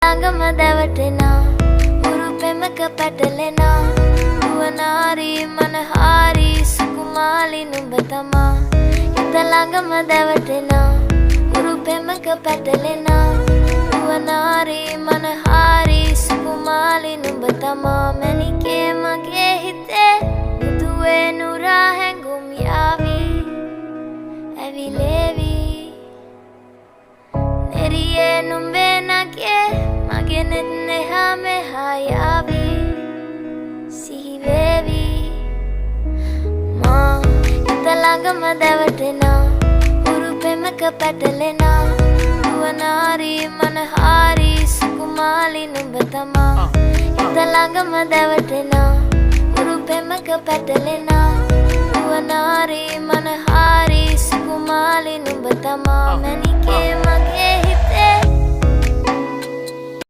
ළඟම දැවටෙනා උරුපෙමක පැටලෙනා නුවනාරි මනහාරි සුකුමාලි නුඹ තමා හිත ළඟම දැවටෙනා උරුපෙමක පැටලෙනා නුවනාරි මනහාරි සුකුමාලි නුඹ තමා මැණිකේ මගේ හිතේ මුදුවේ නුරා හැඟුම් යාවි ඇවිලේවි නෙරියේ නුඹේ නගේ මගේ නෙත් neha meha yavi sihivevi ma හිත ළඟම දැවටෙනා උරුපෙමක පැටලෙනා නුවනාරි මනහාරි සුකුමාලි නුඹ තමා හිත ළඟම දැවටෙනා උරුපෙමක පැටලෙනා නුවනාරි මනහාරි සුකුමාලි නුඹ තමා මැණිකේ මගේ හිතේ